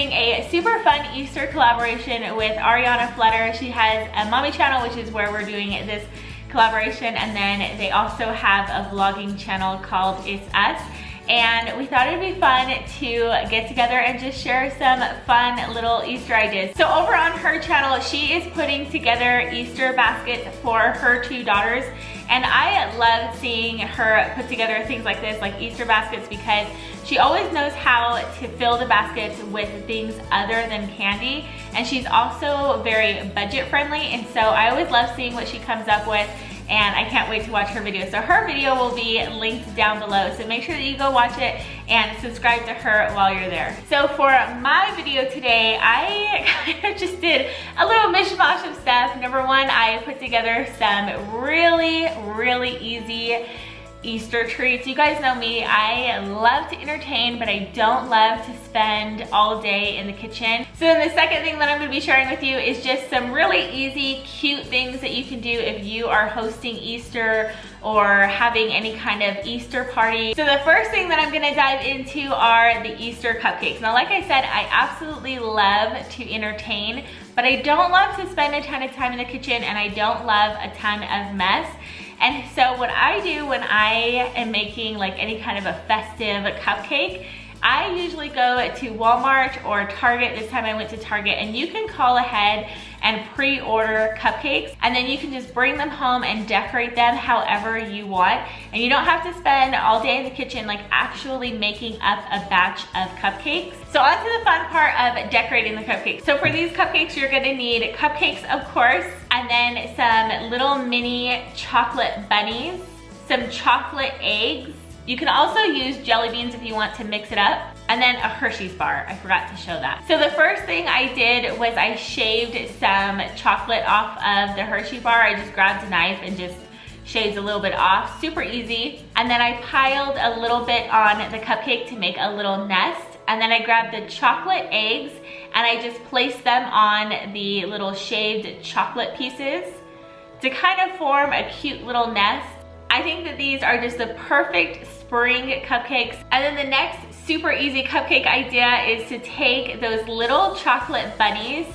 doing a super fun Easter collaboration with Arianna Pflederer. She has a mommy channel, which is where we're doing this collaboration, and then they also have a vlogging channel called It's Us. And we thought it'd be fun to get together and just share some fun little Easter ideas. So over on her channel, she is putting together Easter baskets for her two daughters. And I love seeing her put together things like this, like Easter baskets, because she always knows how to fill the baskets with things other than candy. And she's also very budget friendly. And so I always love seeing what she comes up with. And I can't wait to watch her video. So her video will be linked down below. So make sure that you go watch it and subscribe to her while you're there. So for my video today, I kind of just did a little mishmash of stuff. Number one, I put together some really easy Easter treats. You guys know me, I love to entertain, but I don't love to spend all day in the kitchen. So then the second thing that I'm gonna be sharing with you is just some really easy, cute things that you can do if you are hosting Easter or having any kind of Easter party. So the first thing that I'm gonna dive into are the Easter cupcakes. Now, like I said, I absolutely love to entertain, but I don't love to spend a ton of time in the kitchen, and I don't love a ton of mess. And so what I do when I am making like any kind of a festive cupcake, I usually go to Walmart or Target. This time I went to Target, and you can call ahead and pre-order cupcakes, and then you can just bring them home and decorate them however you want. And you don't have to spend all day in the kitchen like actually making up a batch of cupcakes. So on to the fun part of decorating the cupcakes. So for these cupcakes, you're gonna need cupcakes, of course, and then some little mini chocolate bunnies, some chocolate eggs. You can also use jelly beans if you want to mix it up, and then a Hershey's bar. I forgot to show that. So the first thing I did was I shaved some chocolate off of the Hershey bar. I just grabbed a knife and just shaved a little bit off, super easy. And then I piled a little bit on the cupcake to make a little nest. And then I grabbed the chocolate eggs and I just placed them on the little shaved chocolate pieces to kind of form a cute little nest. I think that these are just the perfect spring cupcakes. And then the next super easy cupcake idea is to take those little chocolate bunnies,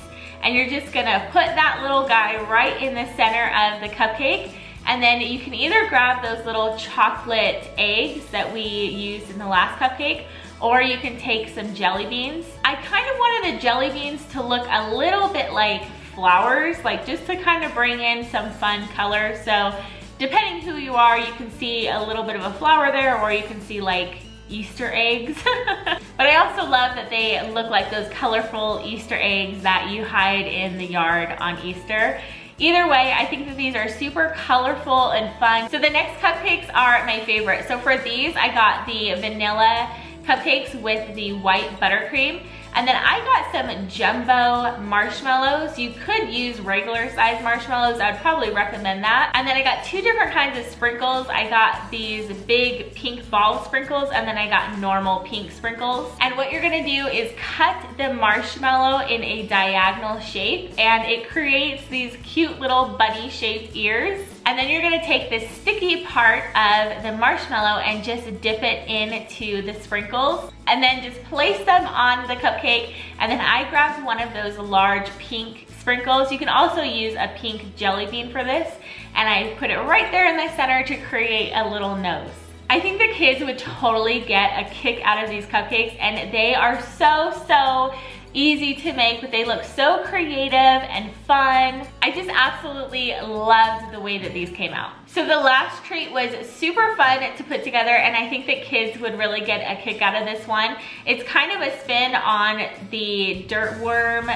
and you're just gonna put that little guy right in the center of the cupcake. And then you can either grab those little chocolate eggs that we used in the last cupcake, or you can take some jelly beans. I kind of wanted the jelly beans to look a little bit like flowers, like just to kind of bring in some fun color. So depending who you are, you can see a little bit of a flower there, or you can see like Easter eggs. But I also love that they look like those colorful Easter eggs that you hide in the yard on Easter. Either way, I think that these are super colorful and fun. So the next cupcakes are my favorite. So for these, I got the vanilla cupcakes with the white buttercream. And then I got some jumbo marshmallows. You could use regular size marshmallows. I would probably recommend that. And then I got two different kinds of sprinkles. I got these big pink ball sprinkles, and then I got normal pink sprinkles. And what you're gonna do is cut the marshmallow in a diagonal shape, and it creates these cute little bunny shaped ears. And then you're gonna take the sticky part of the marshmallow and just dip it into the sprinkles, and then just place them on the cupcake. And then I grabbed one of those large pink sprinkles. You can also use a pink jelly bean for this, and I put it right there in the center to create a little nose. I think the kids would totally get a kick out of these cupcakes, and they are so easy to make, but they look so creative and fun. I just absolutely loved the way that these came out. So the last treat was super fun to put together, and I think that kids would really get a kick out of this one. It's kind of a spin on the dirt worm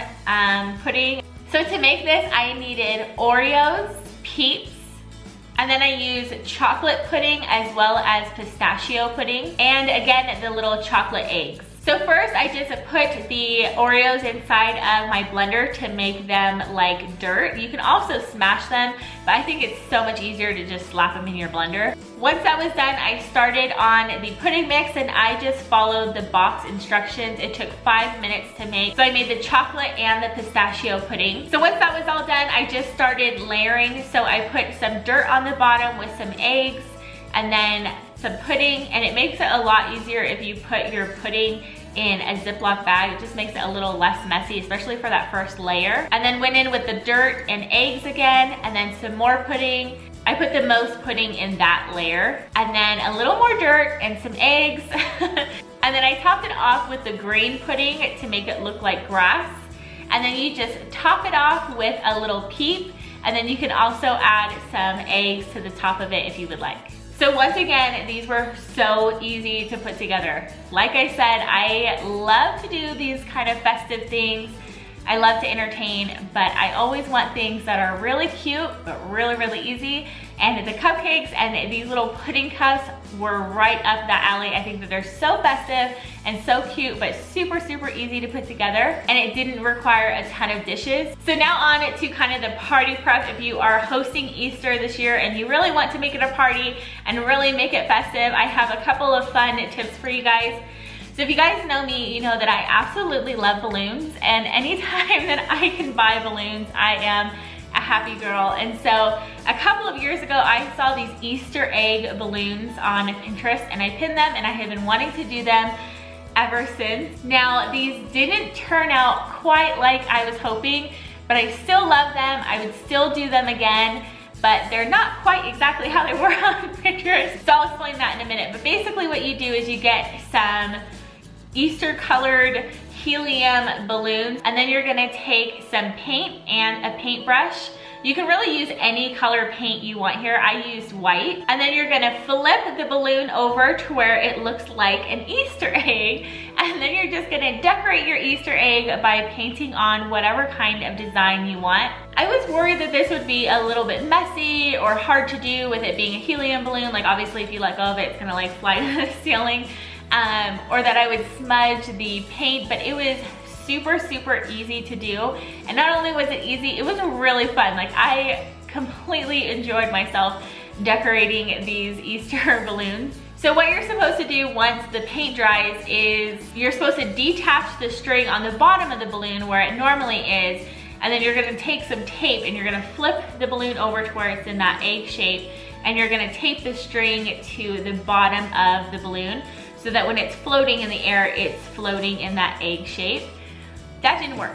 pudding. So to make this, I needed Oreos, Peeps, and then I used chocolate pudding as well as pistachio pudding, and again, the little chocolate eggs. So first, I just put the Oreos inside of my blender to make them like dirt. You can also smash them, but I think it's so much easier to just slap them in your blender. Once that was done, I started on the pudding mix, and I just followed the box instructions. It took 5 minutes to make. So I made the chocolate and the pistachio pudding. So once that was all done, I just started layering. So I put some dirt on the bottom with some eggs, and then some pudding, and it makes it a lot easier if you put your pudding in a Ziploc bag. It just makes it a little less messy, especially for that first layer. And then went in with the dirt and eggs again, and then some more pudding. I put the most pudding in that layer, and then a little more dirt and some eggs. And then I topped it off with the grain pudding to make it look like grass. And then you just top it off with a little peep, and then you can also add some eggs to the top of it if you would like. So once again, these were so easy to put together. Like I said, I love to do these kind of festive things. I love to entertain, but I always want things that are really cute, but really, really easy. And the cupcakes and these little pudding cups were right up that alley. I think that they're so festive and so cute, but super, super easy to put together. And it didn't require a ton of dishes. So now on to kind of the party prep. If you are hosting Easter this year and you really want to make it a party and really make it festive, I have a couple of fun tips for you guys. So if you guys know me, you know that I absolutely love balloons, and anytime that I can buy balloons, I am a happy girl. And so a couple of years ago, I saw these Easter egg balloons on Pinterest, and I pinned them, and I have been wanting to do them ever since. Now, these didn't turn out quite like I was hoping, but I still love them. I would still do them again, but they're not quite exactly how they were on Pinterest. So I'll explain that in a minute. But basically what you do is you get some Easter colored helium balloons, and then you're gonna take some paint and a paintbrush. You can really use any color paint you want here. I used white. And then you're gonna flip the balloon over to where it looks like an Easter egg. And then you're just gonna decorate your Easter egg by painting on whatever kind of design you want. I was worried that this would be a little bit messy or hard to do with it being a helium balloon. Like obviously if you let go of it, it's gonna like fly to the ceiling. Or that I would smudge the paint, but it was super, super easy to do. And not only was it easy, it was really fun. Like I completely enjoyed myself decorating these Easter balloons. So what you're supposed to do once the paint dries is you're supposed to detach the string on the bottom of the balloon where it normally is, and then you're gonna take some tape and you're gonna flip the balloon over to where it's in that egg shape, and you're gonna tape the string to the bottom of the balloon, so that when it's floating in the air, it's floating in that egg shape. That didn't work.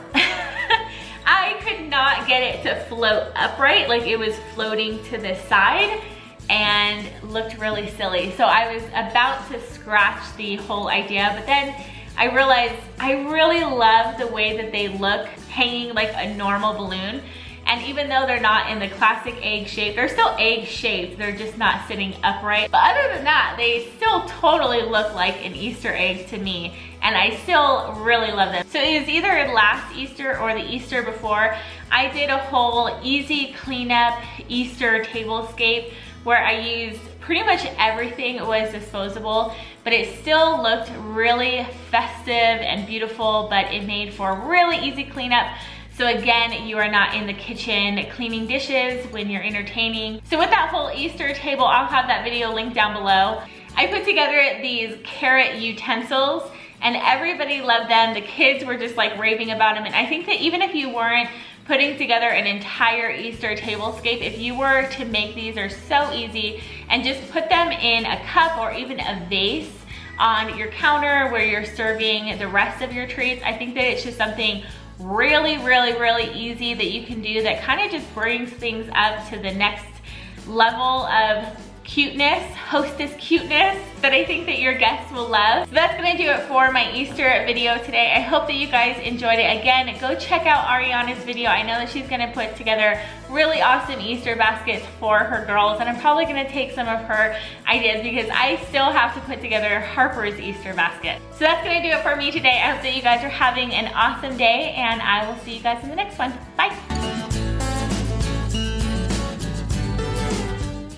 I could not get it to float upright, like it was floating to the side and looked really silly. So I was about to scratch the whole idea, but then I realized I really love the way that they look hanging like a normal balloon. And even though they're not in the classic egg shape, they're still egg shaped, they're just not sitting upright. But other than that, they still totally look like an Easter egg to me, and I still really love them. So it was either last Easter or the Easter before, I did a whole easy cleanup Easter tablescape where I used pretty much everything was disposable, but it still looked really festive and beautiful, but it made for really easy cleanup. So again, you are not in the kitchen cleaning dishes when you're entertaining. So with that whole Easter table, I'll have that video linked down below. I put together these carrot utensils and everybody loved them. The kids were just like raving about them. And I think that even if you weren't putting together an entire Easter tablescape, if you were to make these, they're so easy, and just put them in a cup or even a vase on your counter where you're serving the rest of your treats. I think that it's just something really, really, really easy that you can do that kind of just brings things up to the next level of cuteness, hostess cuteness, that I think that your guests will love. So that's gonna do it for my Easter video today. I hope that you guys enjoyed it. Again, go check out Arianna's video. I know that she's gonna put together really awesome Easter baskets for her girls, and I'm probably gonna take some of her ideas because I still have to put together Harper's Easter basket. So that's gonna do it for me today. I hope that you guys are having an awesome day, and I will see you guys in the next one. Bye.